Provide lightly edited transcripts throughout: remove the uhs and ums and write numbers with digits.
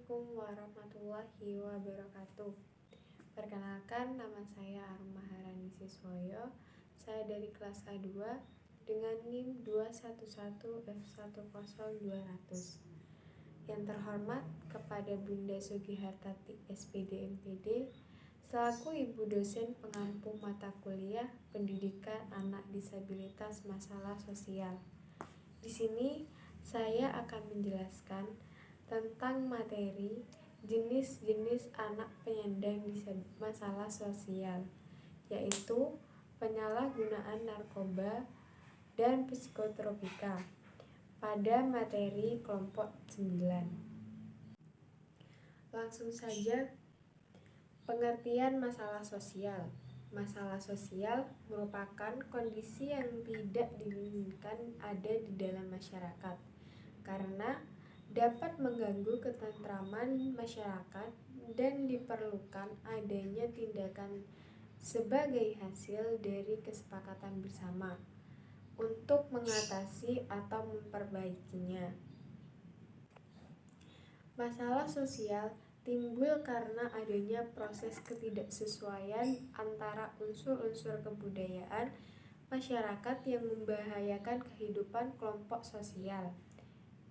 Assalamualaikum warahmatullahi wabarakatuh. Perkenalkan, nama saya Arum Maharani Siswoyo. Saya dari kelas A2 dengan NIM 211F10200. Yang terhormat kepada Bunda Sugihartati SPD MPD selaku Ibu dosen pengampu mata kuliah Pendidikan Anak Disabilitas Masalah Sosial. Di sini saya akan menjelaskan tentang materi jenis-jenis anak penyandang masalah sosial, yaitu penyalahgunaan narkoba dan psikotropika pada materi kelompok 9. Langsung saja, pengertian masalah sosial. Masalah sosial merupakan kondisi yang tidak diinginkan ada di dalam masyarakat, karena dapat mengganggu ketentraman masyarakat dan diperlukan adanya tindakan sebagai hasil dari kesepakatan bersama untuk mengatasi atau memperbaikinya. Masalah sosial timbul karena adanya proses ketidaksesuaian antara unsur-unsur kebudayaan masyarakat yang membahayakan kehidupan kelompok sosial.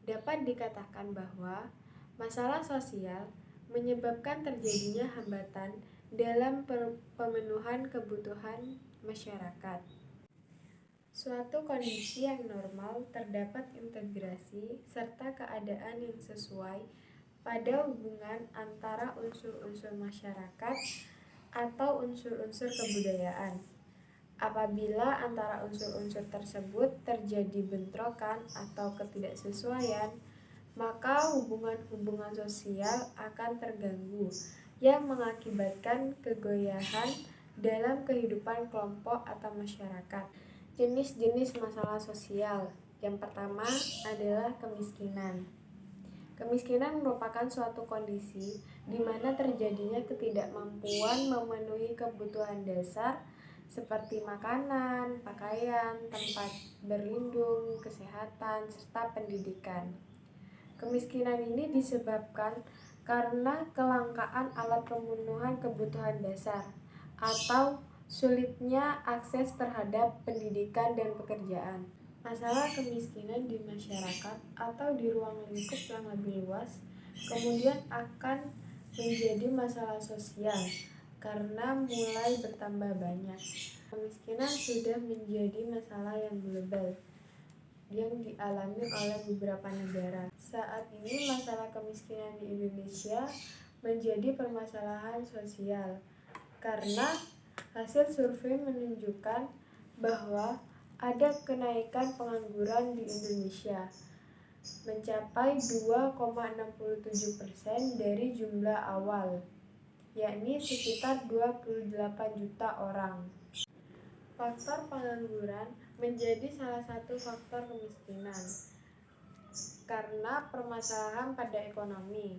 Dapat dikatakan bahwa masalah sosial menyebabkan terjadinya hambatan dalam pemenuhan kebutuhan masyarakat. Suatu kondisi yang normal terdapat integrasi serta keadaan yang sesuai pada hubungan antara unsur-unsur masyarakat atau unsur-unsur kebudayaan. Apabila antara unsur-unsur tersebut terjadi bentrokan atau ketidaksesuaian, maka hubungan-hubungan sosial akan terganggu yang mengakibatkan kegoyahan dalam kehidupan kelompok atau masyarakat. Jenis-jenis masalah sosial. Yang pertama adalah kemiskinan. Kemiskinan merupakan suatu kondisi di mana terjadinya ketidakmampuan memenuhi kebutuhan dasar seperti makanan, pakaian, tempat berlindung, kesehatan, serta pendidikan. Kemiskinan ini disebabkan karena kelangkaan alat pemenuhan kebutuhan dasar atau sulitnya akses terhadap pendidikan dan pekerjaan. Masalah kemiskinan di masyarakat atau di ruang lingkup yang lebih luas kemudian akan menjadi masalah sosial karena mulai bertambah banyak. Kemiskinan sudah menjadi masalah yang global yang dialami oleh beberapa negara. Saat ini masalah kemiskinan di Indonesia menjadi permasalahan sosial karena hasil survei menunjukkan bahwa ada kenaikan pengangguran di Indonesia mencapai 2,67% dari jumlah awal, yakni sekitar 28 juta orang. Faktor pengangguran menjadi salah satu faktor kemiskinan karena permasalahan pada ekonomi.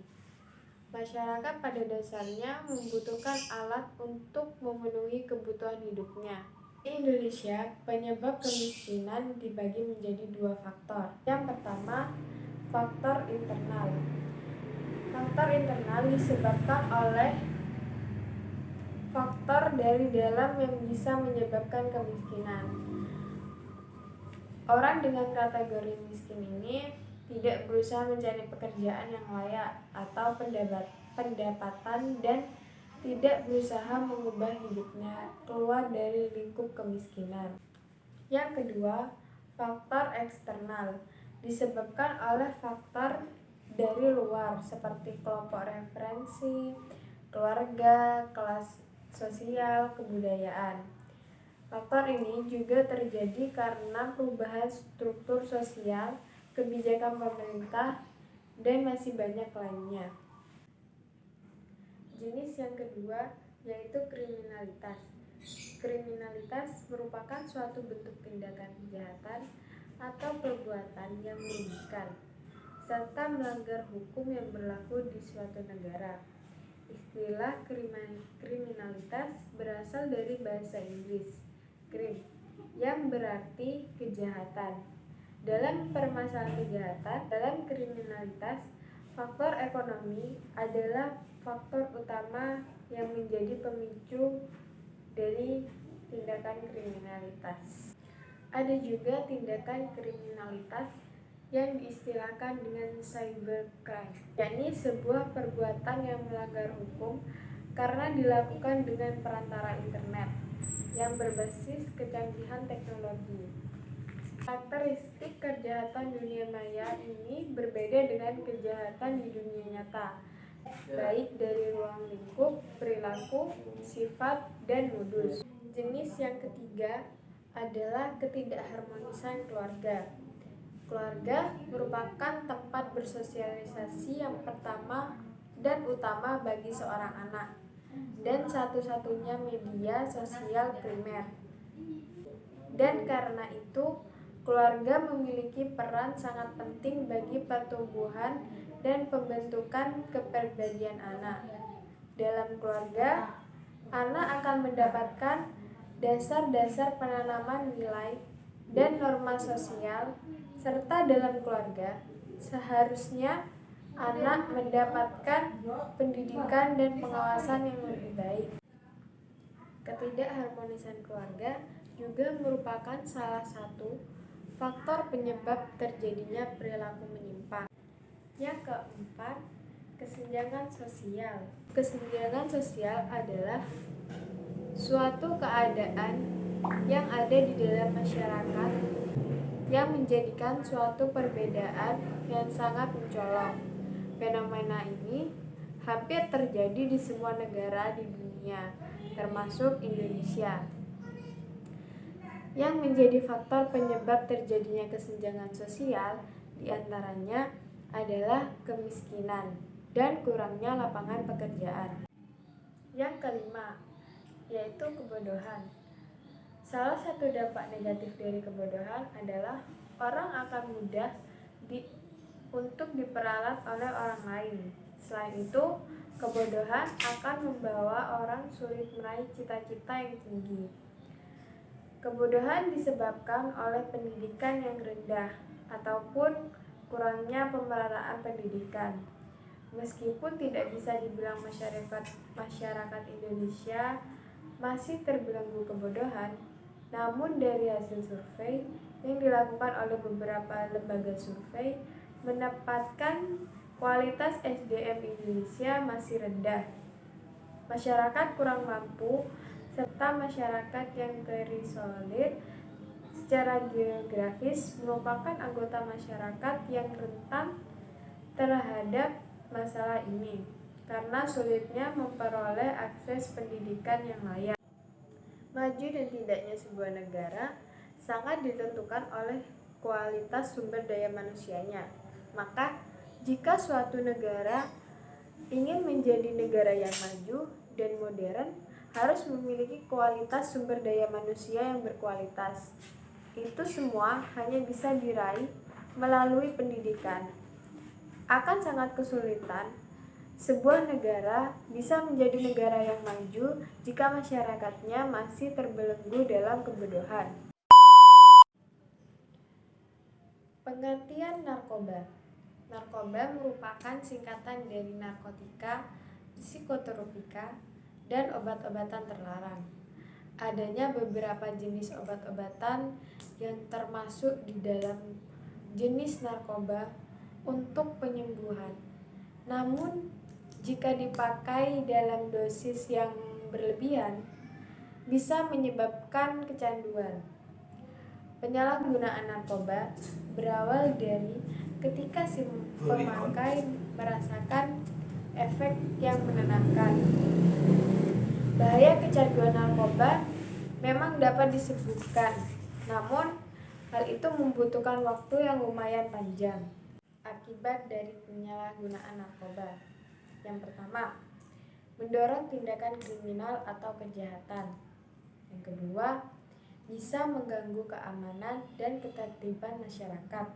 Masyarakat pada dasarnya membutuhkan alat untuk memenuhi kebutuhan hidupnya. Di Indonesia, penyebab kemiskinan dibagi menjadi dua faktor. Yang pertama, faktor internal. Faktor internal disebabkan oleh faktor dari dalam yang bisa menyebabkan kemiskinan. Orang dengan kategori miskin ini tidak berusaha mencari pekerjaan yang layak atau pendapatan dan tidak berusaha mengubah hidupnya keluar dari lingkup kemiskinan. Yang kedua, faktor eksternal disebabkan oleh faktor dari luar seperti kelompok referensi, keluarga, kelas sosial, kebudayaan. Faktor ini juga terjadi karena perubahan struktur sosial, kebijakan pemerintah, dan masih banyak lainnya. Jenis yang kedua yaitu kriminalitas. Kriminalitas merupakan suatu bentuk tindakan kejahatan atau perbuatan yang merugikan serta melanggar hukum yang berlaku di suatu negara. Istilah kriminalitas berasal dari bahasa Inggris, crime, yang berarti kejahatan. Dalam permasalahan kejahatan, dalam kriminalitas, Faktor ekonomi adalah faktor utama yang menjadi pemicu dari tindakan kriminalitas. Ada juga tindakan kriminalitas yang diistilahkan dengan cybercrime, yakni sebuah perbuatan yang melanggar hukum karena dilakukan dengan perantara internet yang berbasis kecanggihan teknologi. Karakteristik kejahatan dunia maya ini berbeda dengan kejahatan di dunia nyata, baik dari ruang lingkup, perilaku, sifat, dan modus. Jenis yang ketiga adalah ketidakharmonisan keluarga. Keluarga merupakan tempat bersosialisasi yang pertama dan utama bagi seorang anak, dan satu-satunya media sosial primer. Dan karena itu, keluarga memiliki peran sangat penting bagi pertumbuhan dan pembentukan kepribadian anak. Dalam keluarga, anak akan mendapatkan dasar-dasar penanaman nilai dan norma sosial, serta dalam keluarga, seharusnya anak mendapatkan pendidikan dan pengawasan yang lebih baik. Ketidakharmonisan keluarga juga merupakan salah satu faktor penyebab terjadinya perilaku menyimpang. Yang keempat, kesenjangan sosial. Kesenjangan sosial adalah suatu keadaan yang ada di dalam masyarakat yang menjadikan suatu perbedaan yang sangat mencolok. Fenomena ini hampir terjadi di semua negara di dunia, termasuk Indonesia. Yang menjadi faktor penyebab terjadinya kesenjangan sosial diantaranya adalah kemiskinan dan kurangnya lapangan pekerjaan. Yang kelima, yaitu kebodohan. Salah satu dampak negatif dari kebodohan adalah orang akan mudah untuk diperalat oleh orang lain. Selain itu, kebodohan akan membawa orang sulit meraih cita-cita yang tinggi. Kebodohan disebabkan oleh pendidikan yang rendah ataupun kurangnya pemerataan pendidikan. Meskipun tidak bisa dibilang masyarakat Indonesia masih terbelenggu kebodohan, namun dari hasil survei yang dilakukan oleh beberapa lembaga survei menempatkan kualitas SDM Indonesia masih rendah. Masyarakat kurang mampu serta masyarakat yang terisolir secara geografis merupakan anggota masyarakat yang rentan terhadap masalah ini karena sulitnya memperoleh akses pendidikan yang layak. Maju dan tidaknya sebuah negara sangat ditentukan oleh kualitas sumber daya manusianya. Maka, jika suatu negara ingin menjadi negara yang maju dan modern, harus memiliki kualitas sumber daya manusia yang berkualitas. Itu semua hanya bisa diraih melalui pendidikan. Akan sangat kesulitan sebuah negara bisa menjadi negara yang maju jika masyarakatnya masih terbelenggu dalam kebodohan. Pengertian narkoba. Narkoba merupakan singkatan dari narkotika, psikotropika, dan obat-obatan terlarang. Adanya beberapa jenis obat-obatan yang termasuk di dalam jenis narkoba untuk penyembuhan. Namun, jika dipakai dalam dosis yang berlebihan, bisa menyebabkan kecanduan. Penyalahgunaan narkoba berawal dari ketika si pemakai merasakan efek yang menenangkan. Bahaya kecanduan narkoba memang dapat disebutkan, namun hal itu membutuhkan waktu yang lumayan panjang. Akibat dari penyalahgunaan narkoba. Yang pertama, mendorong tindakan kriminal atau kejahatan. Yang kedua, bisa mengganggu keamanan dan ketertiban masyarakat.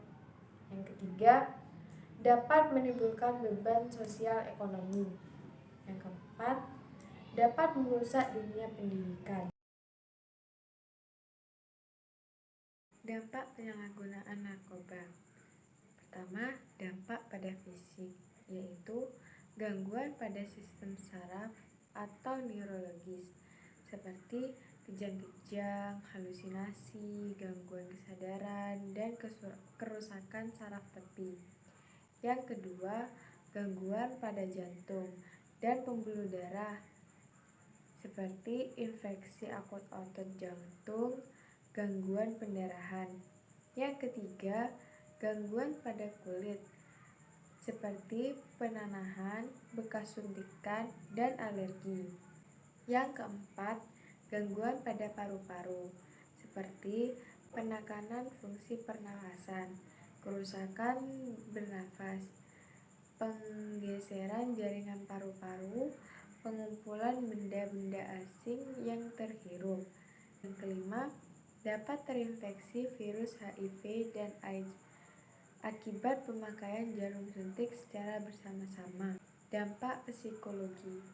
Yang ketiga, dapat menimbulkan beban sosial ekonomi. Yang keempat, dapat merusak dunia pendidikan. Dampak penyalahgunaan narkoba. Pertama, dampak pada fisik. yaitu gangguan pada sistem saraf atau neurologis, seperti kejang-kejang, halusinasi, gangguan kesadaran, dan kerusakan saraf tepi. Yang kedua, gangguan pada jantung dan pembuluh darah, seperti infeksi akut otot jantung, gangguan pendarahan. Yang ketiga, gangguan pada kulit, seperti penanahan, bekas suntikan, dan alergi. Yang keempat, gangguan pada paru-paru, seperti penekanan fungsi pernafasan, kerusakan bernafas, penggeseran jaringan paru-paru, pengumpulan benda-benda asing yang terhirup. Yang kelima, dapat terinfeksi virus HIV dan AIDS akibat pemakaian jarum suntik secara bersama-sama. Dampak psikologi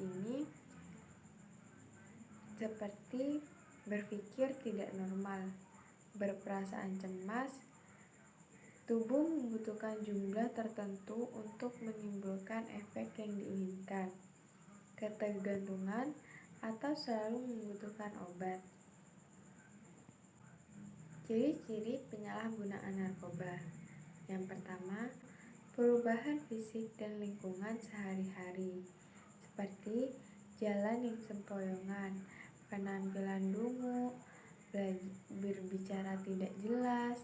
ini seperti berpikir tidak normal, berperasaan cemas, tubuh membutuhkan jumlah tertentu untuk menimbulkan efek yang diinginkan, ketergantungan, atau selalu membutuhkan obat. Ciri-ciri penyalahgunaan narkoba. Yang pertama, perubahan fisik dan lingkungan sehari-hari, seperti jalan yang sempoyongan, penampilan dungu, berbicara tidak jelas,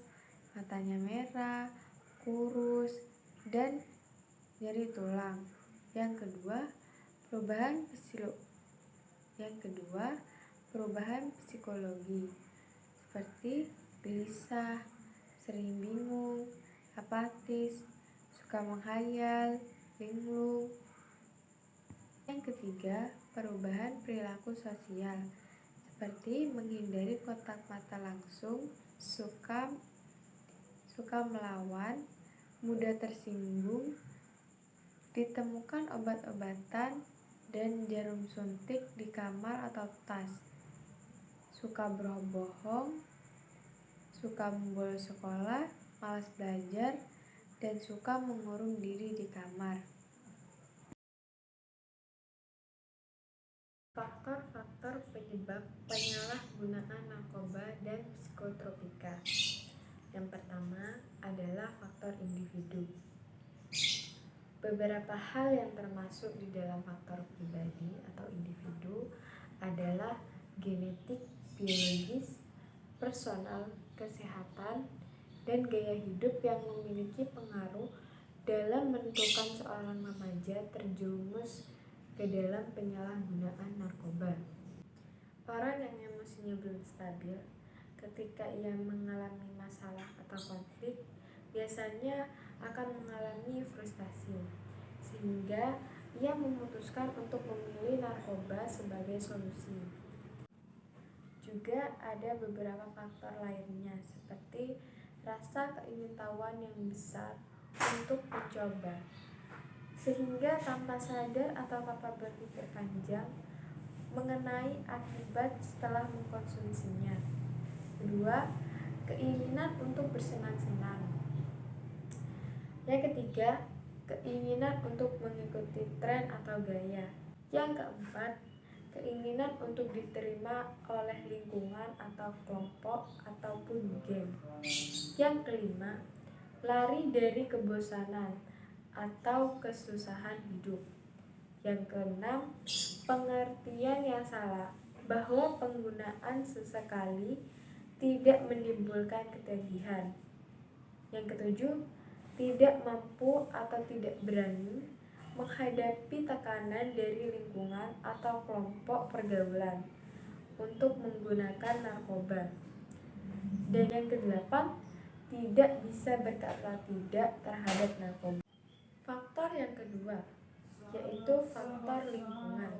matanya merah, kurus, dan nyeri tulang. Yang kedua, perubahan psikologi, seperti gelisah, sering bingung, apatis, suka menghayal, linglung. Yang ketiga, perubahan perilaku sosial, seperti menghindari kontak mata langsung, suka melawan, mudah tersinggung, ditemukan obat-obatan dan jarum suntik di kamar atau tas, suka berbohong, suka membolos sekolah, malas belajar, dan suka mengurung diri di kamar. Faktor-faktor penyebab penyalahgunaan narkoba dan psikotropika. Yang pertama adalah faktor individu. Beberapa hal yang termasuk di dalam faktor pribadi atau individu adalah genetik, biologis, personal, kesehatan, dan gaya hidup yang memiliki pengaruh dalam menentukan seorang remaja terjerumus ke dalam penyalahgunaan narkoba. Orang yang emosinya belum stabil, ketika ia mengalami masalah atau konflik, biasanya akan mengalami frustasi, sehingga ia memutuskan untuk memilih narkoba sebagai solusi. Juga ada beberapa faktor lainnya, seperti rasa keingintahuan yang besar untuk mencoba, sehingga tanpa sadar atau tanpa berpikir panjang mengenai akibat setelah mengkonsumsinya. Kedua, keinginan untuk bersenang-senang. Yang ketiga, keinginan untuk mengikuti tren atau gaya. Yang keempat, keinginan untuk diterima oleh lingkungan atau kelompok ataupun geng. Yang kelima, lari dari kebosanan atau kesusahan hidup. Yang keenam, pengertian yang salah bahwa penggunaan sesekali tidak menimbulkan ketagihan. Yang ketujuh, tidak mampu atau tidak berani menghadapi tekanan dari lingkungan atau kelompok pergaulan untuk menggunakan narkoba. Dan yang kedelapan, tidak bisa berkata tidak terhadap narkoba. Faktor yang kedua yaitu faktor lingkungan.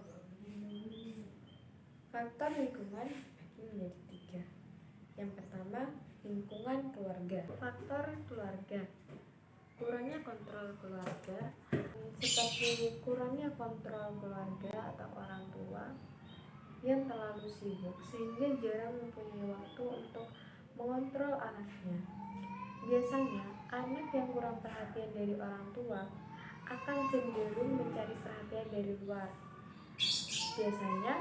Faktor lingkungan menjadi tiga. Yang pertama, lingkungan keluarga. Faktor keluarga, kurangnya kontrol keluarga, seperti kurangnya kontrol keluarga atau orang tua yang terlalu sibuk sehingga jarang mempunyai waktu untuk mengontrol anaknya. Biasanya Anak yang kurang perhatian dari orang tua akan cenderung mencari perhatian dari luar. Biasanya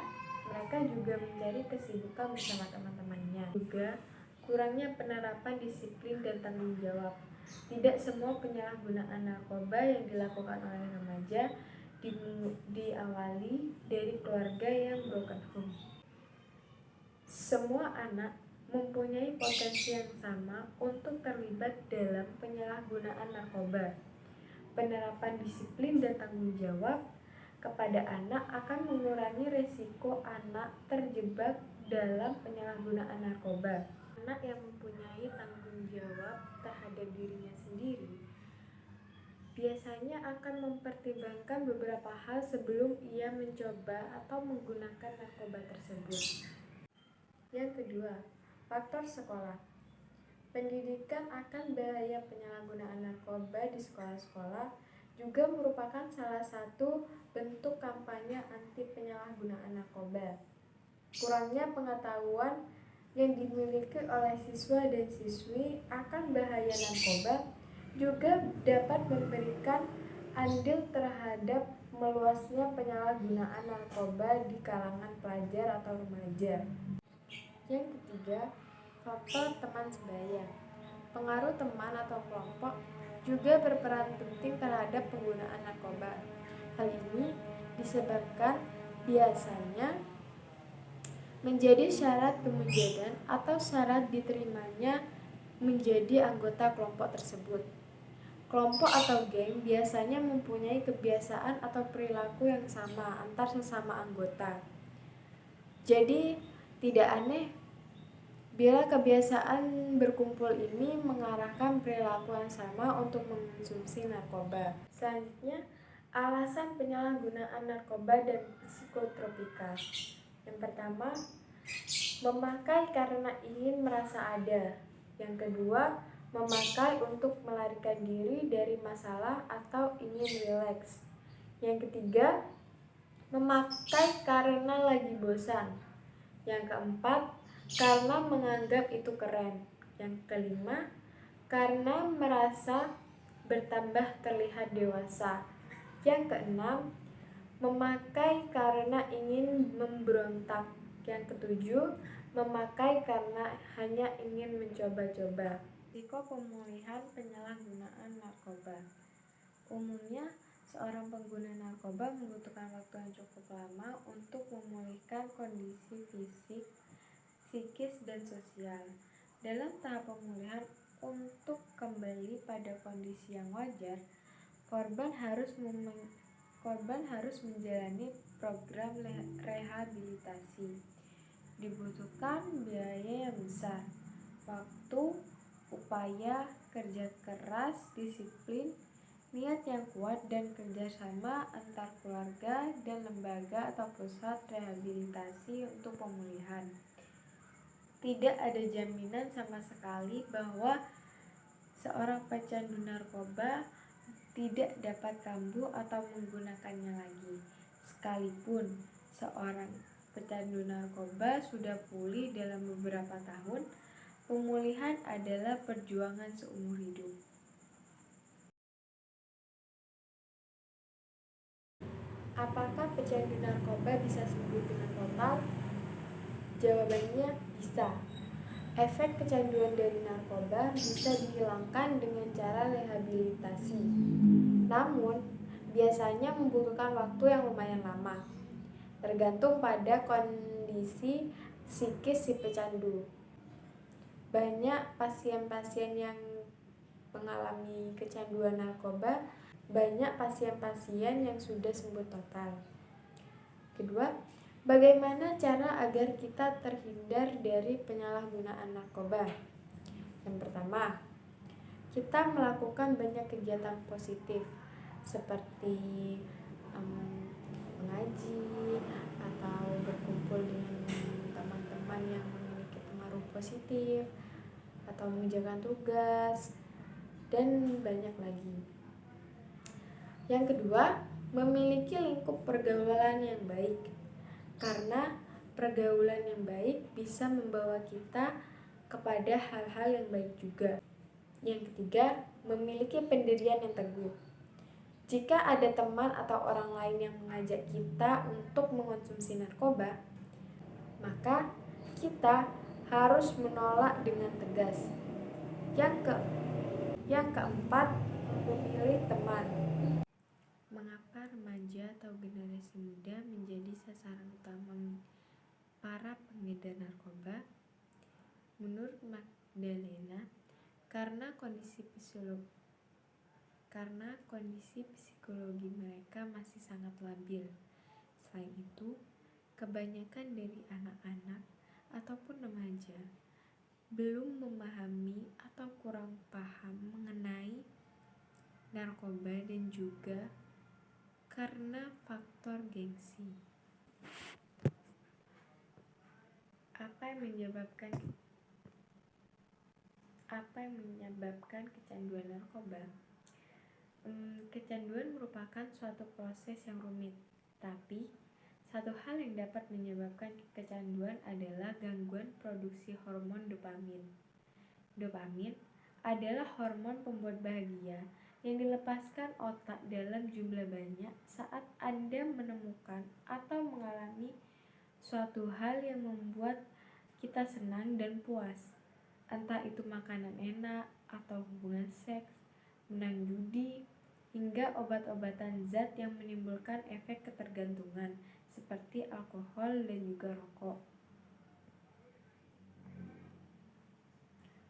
mereka juga mencari kesibukan bersama teman-temannya. Juga kurangnya penerapan disiplin dan tanggung jawab. Tidak semua penyalahgunaan narkoba yang dilakukan oleh remaja diawali dari keluarga yang broken home. Semua anak mempunyai potensi yang sama untuk terlibat dalam penyalahgunaan narkoba. Penerapan disiplin dan tanggung jawab kepada anak akan mengurangi risiko anak terjebak dalam penyalahgunaan narkoba. Anak yang mempunyai tanggung jawab terhadap dirinya sendiri biasanya akan mempertimbangkan beberapa hal sebelum ia mencoba atau menggunakan narkoba tersebut. Yang kedua, faktor sekolah. Pendidikan akan bahaya penyalahgunaan narkoba di sekolah-sekolah juga merupakan salah satu bentuk kampanye anti penyalahgunaan narkoba. Kurangnya pengetahuan yang dimiliki oleh siswa dan siswi akan bahaya narkoba juga dapat memberikan andil terhadap meluasnya penyalahgunaan narkoba di kalangan pelajar atau remaja. Yang ketiga, faktor teman sebaya. Pengaruh teman atau kelompok juga berperan penting terhadap penggunaan narkoba. Hal ini disebabkan biasanya menjadi syarat kemujadan atau syarat diterimanya menjadi anggota kelompok tersebut. Kelompok atau geng biasanya mempunyai kebiasaan atau perilaku yang sama antar sesama anggota. Jadi tidak aneh bila kebiasaan berkumpul ini mengarahkan perilaku yang sama untuk mengonsumsi narkoba. Selanjutnya, alasan penyalahgunaan narkoba dan psikotropika. Yang pertama, memakai karena ingin merasa ada. Yang kedua, memakai untuk melarikan diri dari masalah atau ingin rileks. Yang ketiga, memakai karena lagi bosan. Yang keempat, karena menganggap itu keren. Yang kelima, karena merasa bertambah terlihat dewasa. Yang keenam, memakai karena ingin memberontak. Yang ketujuh, memakai karena hanya ingin mencoba-coba. Risiko pemulihan penyalahgunaan narkoba. Umumnya, seorang pengguna narkoba membutuhkan waktu yang cukup lama untuk memulihkan kondisi fisik, psikis, dan sosial. Dalam tahap pemulihan untuk kembali pada kondisi yang wajar, korban harus menjalani program rehabilitasi. Dibutuhkan biaya yang besar, waktu, upaya, kerja keras, disiplin, niat yang kuat, dan kerjasama antar keluarga dan lembaga atau pusat rehabilitasi untuk pemulihan. Tidak ada jaminan sama sekali bahwa seorang pecandu narkoba tidak dapat kambuh atau menggunakannya lagi. Sekalipun seorang pecandu narkoba sudah pulih dalam beberapa tahun, pemulihan adalah perjuangan seumur hidup. Apakah pecandu narkoba bisa sembuh dengan total? Jawabannya bisa. Efek kecanduan dari narkoba bisa dihilangkan dengan cara rehabilitasi. Namun, biasanya membutuhkan waktu yang lumayan lama, tergantung pada kondisi psikis si pecandu. Banyak pasien-pasien yang mengalami kecanduan narkoba, banyak pasien-pasien yang sudah sembuh total. Kedua, bagaimana cara agar kita terhindar dari penyalahgunaan narkoba? Yang pertama, kita melakukan banyak kegiatan positif seperti mengaji atau berkumpul dengan teman-teman yang memiliki pengaruh positif atau mengerjakan tugas, dan banyak lagi. Yang kedua, memiliki lingkup pergaulan yang baik, karena pergaulan yang baik bisa membawa kita kepada hal-hal yang baik juga. Yang ketiga, memiliki pendirian yang teguh. Jika ada teman atau orang lain yang mengajak kita untuk mengonsumsi narkoba, maka kita harus menolak dengan tegas. Yang keempat, memilih teman. Mengapa remaja atau generasi muda menjadi sasaran utama para pengedar narkoba? Menurut Magdalena, karena kondisi psikologi mereka masih sangat labil. Selain itu, kebanyakan dari anak-anak ataupun remaja belum memahami atau kurang paham mengenai narkoba dan juga karena faktor gengsi. Apa yang menyebabkan kecanduan narkoba? Kecanduan merupakan suatu proses yang rumit, tapi satu hal yang dapat menyebabkan kecanduan adalah gangguan produksi hormon dopamin. Dopamin adalah hormon pembuat bahagia yang dilepaskan otak dalam jumlah banyak saat Anda menemukan atau mengalami suatu hal yang membuat kita senang dan puas. Entah itu makanan enak atau hubungan seks, menang judi, hingga obat-obatan zat yang menimbulkan efek ketergantungan seperti alkohol dan juga rokok.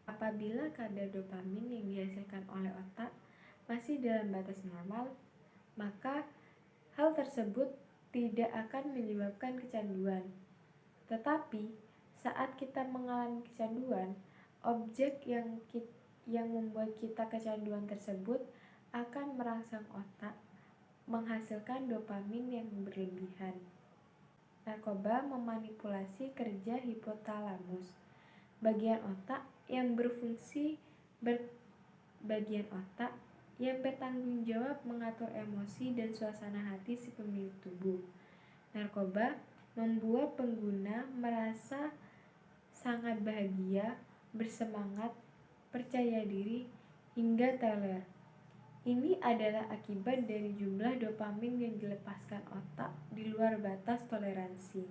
Apabila kadar dopamin yang dihasilkan oleh otak masih dalam batas normal, maka hal tersebut tidak akan menyebabkan kecanduan. Tetapi saat kita mengalami kecanduan, objek yang membuat kita kecanduan tersebut akan merangsang otak menghasilkan dopamin yang berlebihan. Narkoba memanipulasi kerja hipotalamus, bagian otak yang bertanggung jawab mengatur emosi dan suasana hati si pemilik tubuh. Narkoba membuat pengguna merasa sangat bahagia, bersemangat, percaya diri, hingga teler. Ini adalah akibat dari jumlah dopamin yang dilepaskan otak di luar batas toleransi.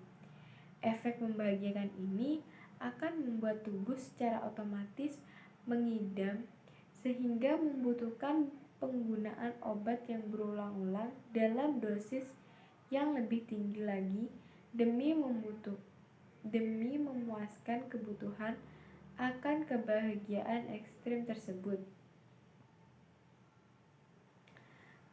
Efek membahagiakan ini akan membuat tubuh secara otomatis mengidam sehingga membutuhkan penggunaan obat yang berulang-ulang dalam dosis yang lebih tinggi lagi demi memuaskan kebutuhan akan kebahagiaan ekstrim tersebut.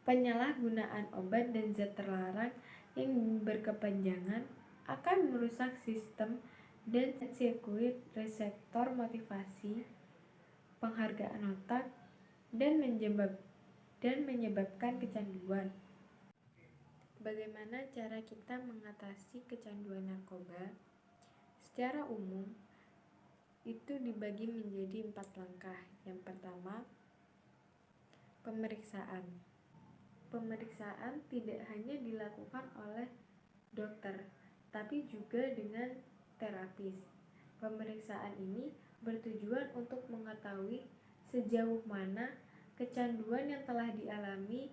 Penyalahgunaan obat dan zat terlarang yang berkepanjangan akan merusak sistem dan sirkuit reseptor motivasi, penghargaan otak, dan menyebabkan kecanduan. Bagaimana cara kita mengatasi kecanduan narkoba? Secara umum, itu dibagi menjadi 4 langkah. Yang pertama, pemeriksaan. Pemeriksaan tidak hanya dilakukan oleh dokter, tapi juga dengan terapis. Pemeriksaan ini bertujuan untuk mengetahui sejauh mana kecanduan yang telah dialami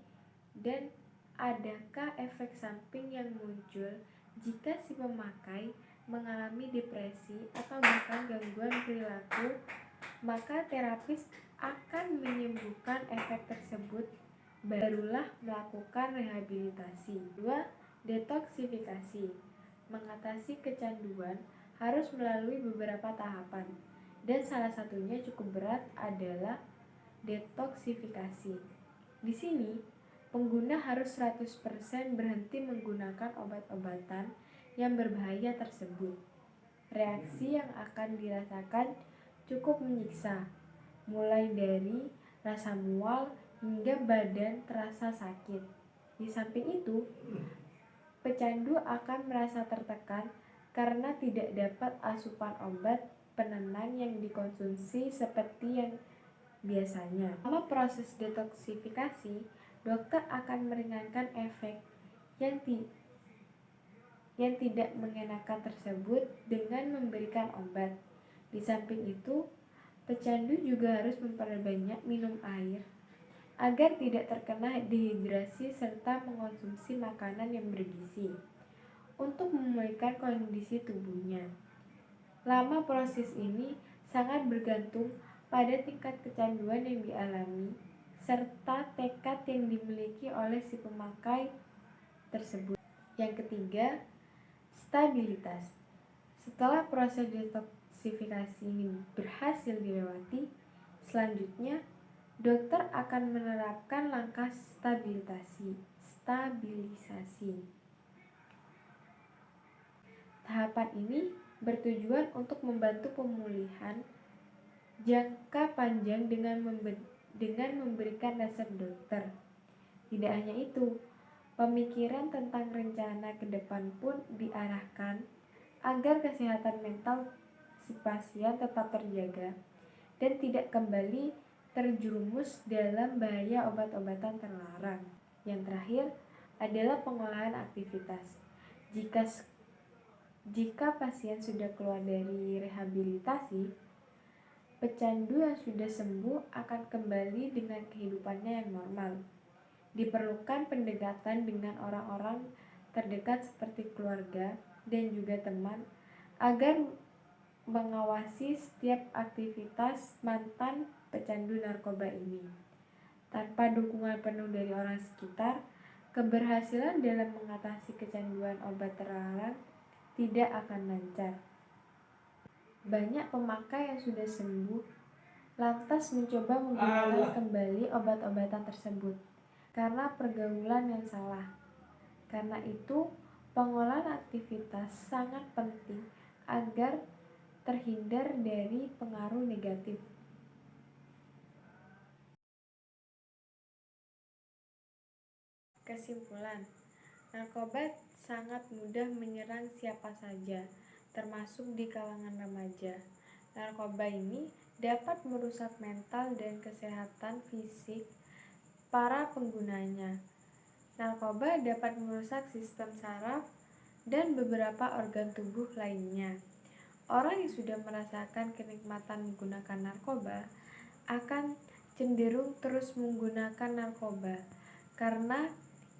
dan adakah efek samping yang muncul jika si pemakai mengalami depresi atau bahkan gangguan perilaku, maka terapis akan menyembuhkan efek tersebut, barulah melakukan rehabilitasi. 2. Detoksifikasi. Mengatasi kecanduan harus melalui beberapa tahapan, dan salah satunya cukup berat adalah detoksifikasi. Di sini, pengguna harus 100% berhenti menggunakan obat-obatan yang berbahaya tersebut. Reaksi yang akan dirasakan cukup menyiksa, mulai dari rasa mual hingga badan terasa sakit. Di samping itu, pecandu akan merasa tertekan karena tidak dapat asupan obat penenang yang dikonsumsi seperti yang biasanya. Selama proses detoksifikasi, dokter akan meringankan efek yang tidak mengenakan tersebut dengan memberikan obat. Di samping itu, Pecandu juga harus memperbanyak minum air agar tidak terkena dehidrasi serta mengonsumsi makanan yang bergizi untuk memulihkan kondisi tubuhnya. Lama proses ini sangat bergantung pada tingkat kecanduan yang dialami serta tekad yang dimiliki oleh si pemakai tersebut. Yang ketiga, stabilitas. Setelah proses detoksifikasi ini berhasil dilewati, selanjutnya dokter akan menerapkan langkah stabilisasi. Tahapan ini bertujuan untuk membantu pemulihan jangka panjang dengan memberikan resep dokter. Tidak hanya itu, pemikiran tentang rencana ke depan pun diarahkan agar kesehatan mental si pasien tetap terjaga dan tidak kembali terjerumus dalam bahaya obat-obatan terlarang. Yang terakhir adalah pengolahan aktivitas. Jika pasien sudah keluar dari rehabilitasi, pecandu yang sudah sembuh akan kembali dengan kehidupannya yang normal. Diperlukan pendekatan dengan orang-orang terdekat seperti keluarga dan juga teman agar mengawasi setiap aktivitas mantan pecandu narkoba ini. Tanpa dukungan penuh dari orang sekitar, keberhasilan dalam mengatasi kecanduan obat terlarang tidak akan lancar. Banyak pemakai yang sudah sembuh lantas mencoba menggunakan kembali obat-obatan tersebut karena pergaulan yang salah. Karena itu, pengolahan aktivitas sangat penting agar terhindar dari pengaruh negatif. Kesimpulan, narkoba sangat mudah menyerang siapa saja, termasuk di kalangan remaja. Narkoba ini dapat merusak mental dan kesehatan fisik para penggunanya. Narkoba dapat merusak sistem saraf dan beberapa organ tubuh lainnya. Orang yang sudah merasakan kenikmatan menggunakan narkoba akan cenderung terus menggunakan narkoba karena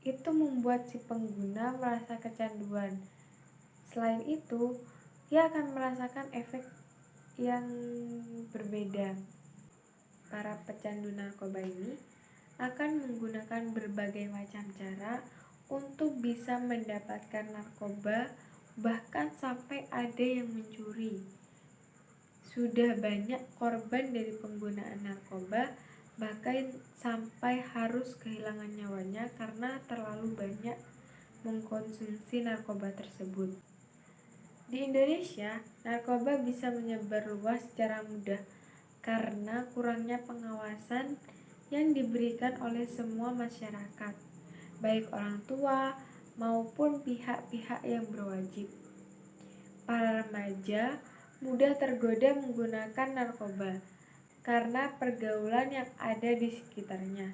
itu membuat si pengguna merasa kecanduan. Selain itu, ia akan merasakan efek yang berbeda. Para pecandu narkoba ini akan menggunakan berbagai macam cara untuk bisa mendapatkan narkoba, bahkan sampai ada yang mencuri. Sudah banyak korban dari penggunaan narkoba, bahkan sampai harus kehilangan nyawanya karena terlalu banyak mengkonsumsi narkoba tersebut. Di Indonesia, narkoba bisa menyebar luas secara mudah karena kurangnya pengawasan yang diberikan oleh semua masyarakat, baik orang tua maupun pihak-pihak yang berwajib. Para remaja mudah tergoda menggunakan narkoba karena pergaulan yang ada di sekitarnya,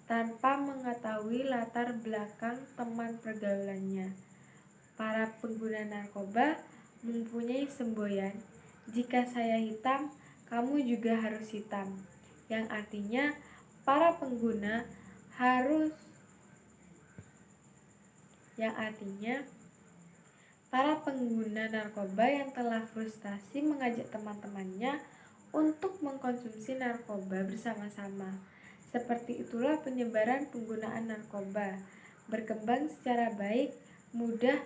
tanpa mengetahui latar belakang teman pergaulannya. Para pengguna narkoba mempunyai semboyan, "Jika saya hitam, kamu juga harus hitam," yang artinya para pengguna narkoba yang telah frustasi mengajak teman-temannya untuk mengkonsumsi narkoba bersama-sama. Seperti itulah penyebaran penggunaan narkoba berkembang secara baik, mudah,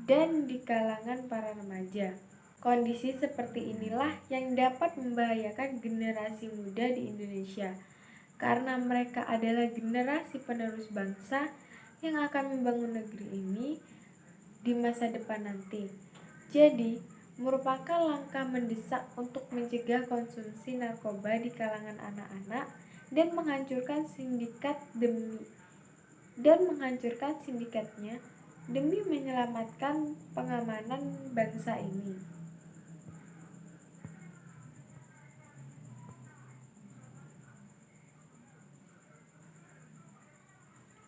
dan di kalangan para remaja. Kondisi seperti inilah yang dapat membahayakan generasi muda di Indonesia, karena mereka adalah generasi penerus bangsa yang akan membangun negeri ini di masa depan nanti. Jadi, merupakan langkah mendesak untuk mencegah konsumsi narkoba di kalangan anak-anak dan menghancurkan sindikatnya demi menyelamatkan pengamanan bangsa ini.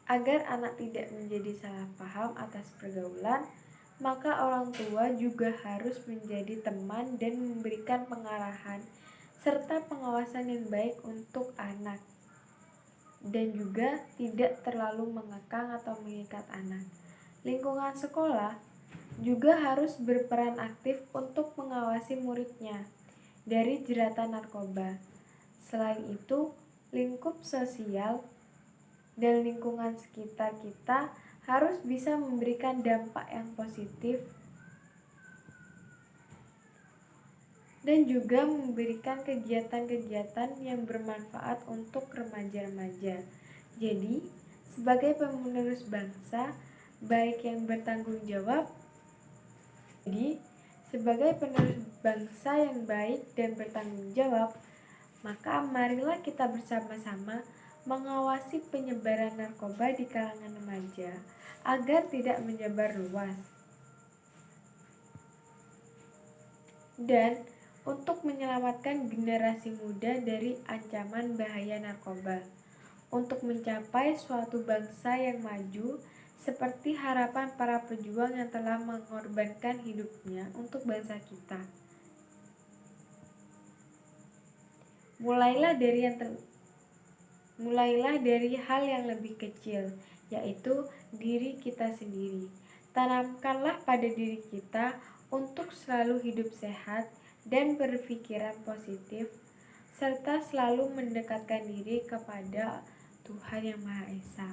Agar anak tidak menjadi salah paham atas pergaulan, maka orang tua juga harus menjadi teman dan memberikan pengarahan serta pengawasan yang baik untuk anak, dan juga tidak terlalu mengekang atau mengikat anak. Lingkungan sekolah juga harus berperan aktif untuk mengawasi muridnya dari jeratan narkoba. Selain itu, lingkup sosial dan lingkungan sekitar kita harus bisa memberikan dampak yang positif dan juga memberikan kegiatan-kegiatan yang bermanfaat untuk remaja-remaja. Jadi, sebagai penerus bangsa, baik yang bertanggung jawab, sebagai penerus bangsa yang baik dan bertanggung jawab, maka marilah kita bersama-sama mengawasi penyebaran narkoba di kalangan remaja agar tidak menyebar luas. Dan untuk menyelamatkan generasi muda dari ancaman bahaya narkoba, untuk mencapai suatu bangsa yang maju seperti harapan para pejuang yang telah mengorbankan hidupnya untuk bangsa kita. Mulailah dari hal yang lebih kecil, yaitu diri kita sendiri. Tanamkanlah pada diri kita untuk selalu hidup sehat dan berpikiran positif, serta selalu mendekatkan diri kepada Tuhan Yang Maha Esa.